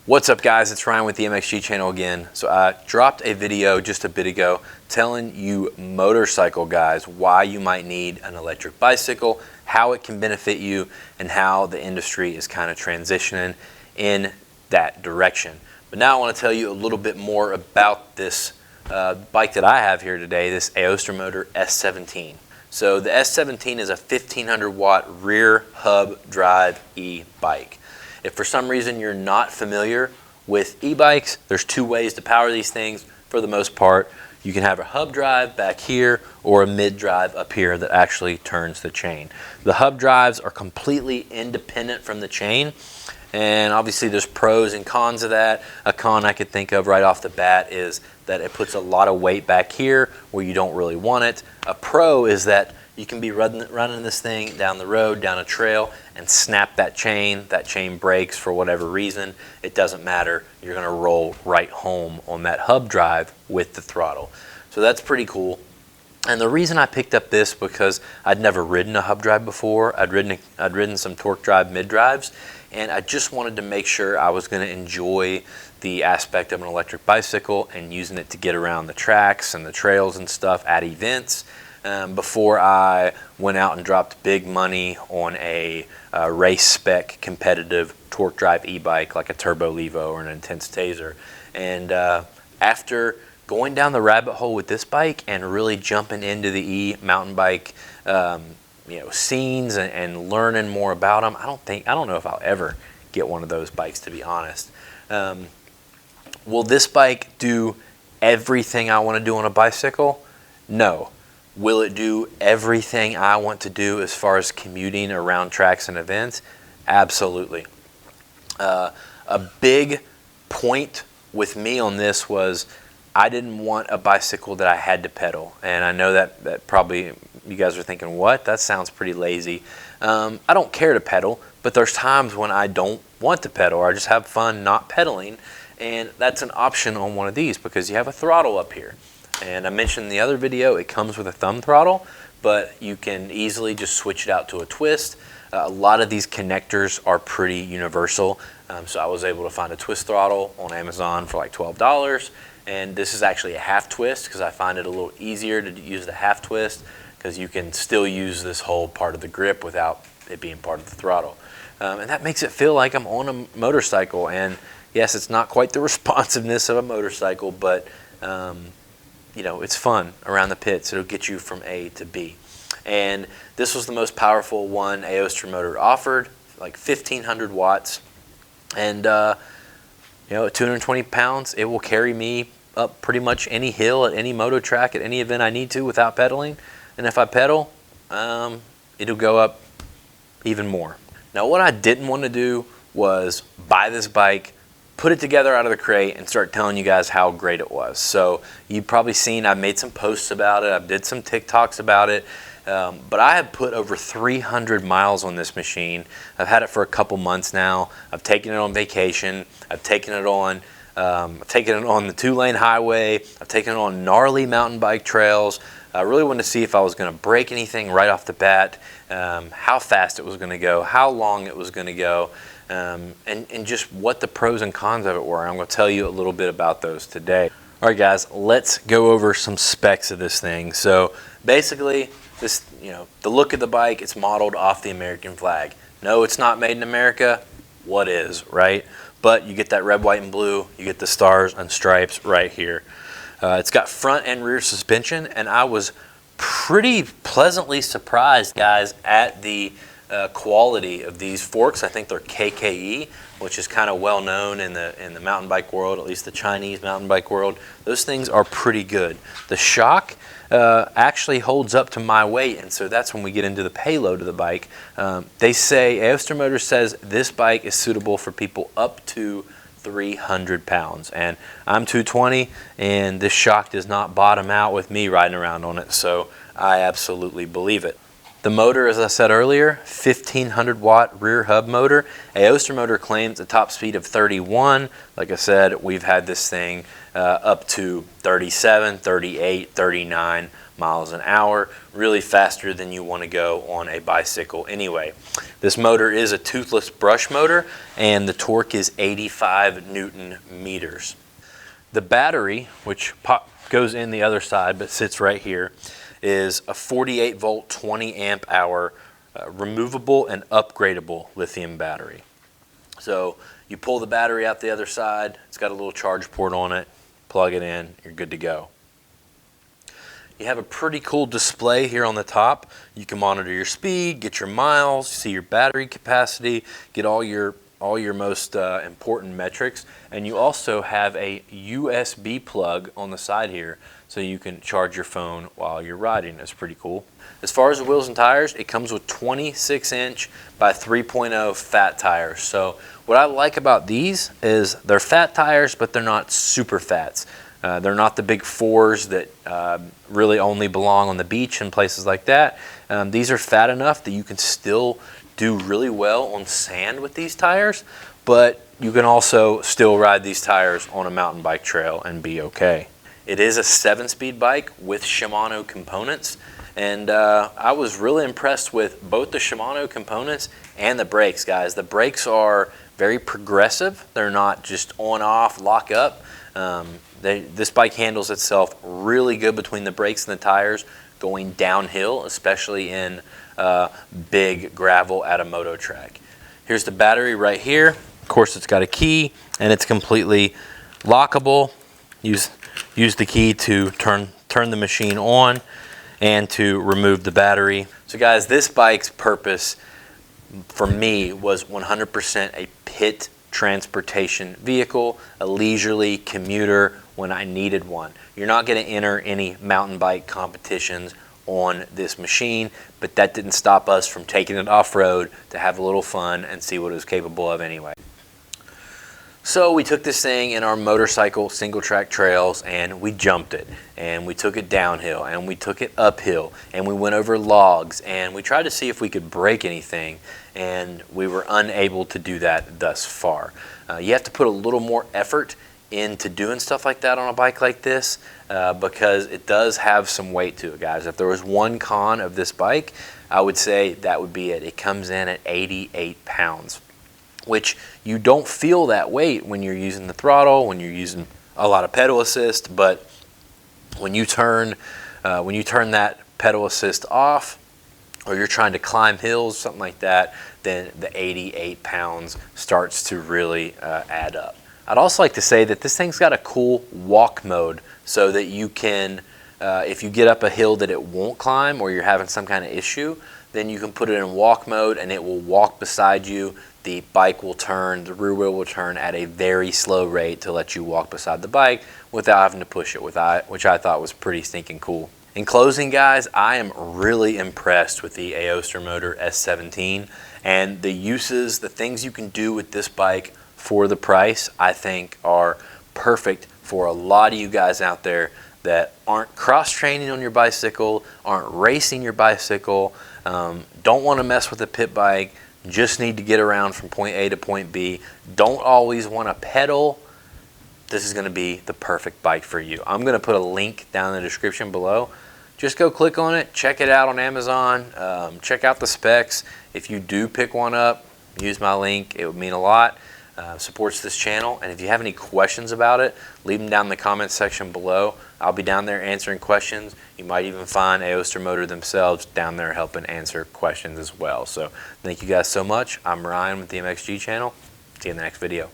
What's up guys, it's Ryan with the MXG channel again. So I dropped a video just a bit ago telling you motorcycle guys why you might need an electric bicycle, how it can benefit you, and how the industry is kind of transitioning in that direction. But now I want to tell you a little bit more about this bike that I have here today, this Aostirmotor S17. So the S17 is a 1500 watt rear hub drive e-bike. If for some reason you're not familiar with e-bikes, there's two ways to power these things for the most part. You can have a hub drive back here or a mid drive up here that actually turns the chain. The hub drives are completely independent from the chain, and obviously there's pros and cons of that. A con I could think of right off the bat is that it puts a lot of weight back here where you don't really want it. A pro is that you can be running this thing down the road, down a trail, and snap that chain. That chain breaks for whatever reason. It doesn't matter. You're gonna roll right home on that hub drive with the throttle. So that's pretty cool. And the reason I picked up this because I'd never ridden a hub drive before. I'd ridden some torque drive mid drives, and I just wanted to make sure I was gonna enjoy the aspect of an electric bicycle and using it to get around the tracks and the trails and stuff at events. Before I went out and dropped big money on a race spec competitive torque drive e-bike like a Turbo Levo or an Intense Taser. And after going down the rabbit hole with this bike and really jumping into the e-mountain bike scenes and learning more about them, I don't know if I'll ever get one of those bikes, to be honest. Will this bike do everything I want to do on a bicycle? No. Will it do everything I want to do as far as commuting around tracks and events? Absolutely. A big point with me on this was I didn't want a bicycle that I had to pedal. And I know that probably you guys are thinking, what? That sounds pretty lazy. I don't care to pedal, but there's times when I don't want to pedal or I just have fun not pedaling. And that's an option on one of these because you have a throttle up here. And I mentioned in the other video, it comes with a thumb throttle, but you can easily just switch it out to a twist. A lot of these connectors are pretty universal. So I was able to find a twist throttle on Amazon for like $12. And this is actually a half twist because I find it a little easier to use the half twist because you can still use this whole part of the grip without it being part of the throttle. And that makes it feel like I'm on a motorcycle. And yes, it's not quite the responsiveness of a motorcycle, but it's fun around the pits. It'll get you from A to B. And this was the most powerful one Aostirmotor offered, like 1500 watts. And at 220 pounds, it will carry me up pretty much any hill at any moto track at any event I need to without pedaling. And if I pedal, it'll go up even more. Now what I didn't want to do was buy this bike, put it together out of the crate, and start telling you guys how great it was. So you've probably seen I've made some posts about it, I've did some TikToks about it, but I have put over 300 miles on this machine. I've had it for a couple months now. I've taken it on vacation. I've taken it on the 2-lane highway. I've taken it on gnarly mountain bike trails. I really wanted to see if I was going to break anything right off the bat, how fast it was going to go, how long it was going to go. And just what the pros and cons of it were. I'm going to tell you a little bit about those today. All right, guys, let's go over some specs of this thing. So basically, the look of the bike, it's modeled off the American flag. No, it's not made in America. What is, right? But you get that red, white, and blue. You get the stars and stripes right here. It's got front and rear suspension, and I was pretty pleasantly surprised, guys, at the quality of these forks. I think they're KKE, which is kind of well known in the mountain bike world, at least the Chinese mountain bike world. Those things are pretty good. The shock actually holds up to my weight, and so that's when we get into the payload of the bike. They say, Aostirmotor says this bike is suitable for people up to 300 pounds, and I'm 220, and this shock does not bottom out with me riding around on it, so I absolutely believe it. The motor, as I said earlier, 1500 watt rear hub motor. Aostirmotor claims a top speed of 31. Like I said, we've had this thing up to 37, 38, 39 miles an hour, really faster than you want to go on a bicycle anyway. This motor is a toothless brush motor, and the torque is 85 Newton meters. The battery, which goes in the other side but sits right here, is a 48 volt 20 amp hour removable and upgradable lithium battery. So you pull the battery out the other side, it's got a little charge port on it, plug it in, you're good to go. You have a pretty cool display here on the top. You can monitor your speed, get your miles, see your battery capacity, get all your most important metrics, and you also have a USB plug on the side here so you can charge your phone while you're riding. That's pretty cool. As far as the wheels and tires, it comes with 26-inch by 3.0 fat tires. So what I like about these is they're fat tires, but they're not super fats. They're not the big fours that really only belong on the beach and places like that. These are fat enough that you can still do really well on sand with these tires, but you can also still ride these tires on a mountain bike trail and be okay. It is a 7-speed bike with Shimano components, and I was really impressed with both the Shimano components and the brakes, guys. The brakes are very progressive. They're not just on, off, lock up. This bike handles itself really good between the brakes and the tires going downhill, especially in big gravel at a moto track. Here's the battery right here. Of course, it's got a key and it's completely lockable. Use the key to turn the machine on and to remove the battery. So guys, this bike's purpose for me was 100% a pit transportation vehicle, a leisurely commuter when I needed one. You're not going to enter any mountain bike competitions on this machine, but that didn't stop us from taking it off-road to have a little fun and see what it was capable of anyway. So we took this thing in our motorcycle single track trails and we jumped it, and we took it downhill, and we took it uphill, and we went over logs, and we tried to see if we could break anything, and we were unable to do that thus far. You have to put a little more effort into doing stuff like that on a bike like this because it does have some weight to it, guys. If there was one con of this bike, I would say that would be it. It comes in at 88 pounds, which you don't feel that weight when you're using the throttle, when you're using a lot of pedal assist, but when you turn that pedal assist off, or you're trying to climb hills, something like that, then the 88 pounds starts to really add up. I'd also like to say that this thing's got a cool walk mode so that you can, if you get up a hill that it won't climb or you're having some kind of issue, then you can put it in walk mode and it will walk beside you. The bike will turn, the rear wheel will turn at a very slow rate to let you walk beside the bike without having to push it, which I thought was pretty stinking cool. In closing, guys, I am really impressed with the Aostirmotor S17 and the uses, the things you can do with this bike for the price, I think are perfect for a lot of you guys out there that aren't cross-training on your bicycle, aren't racing your bicycle, don't want to mess with a pit bike, just need to get around from point A to point B, don't always want to pedal. This is going to be the perfect bike for you. I'm going to put a link down in the description below. Just go click on it, check it out on Amazon, check out the specs. If you do pick one up, use my link. It would mean a lot. Supports this channel, and if you have any questions about it, leave them down in the comments section below. I'll be down there answering questions. You might even find Aostirmotor themselves down there helping answer questions as well. So thank you guys so much. I'm Ryan with the MXG channel. See you in the next video.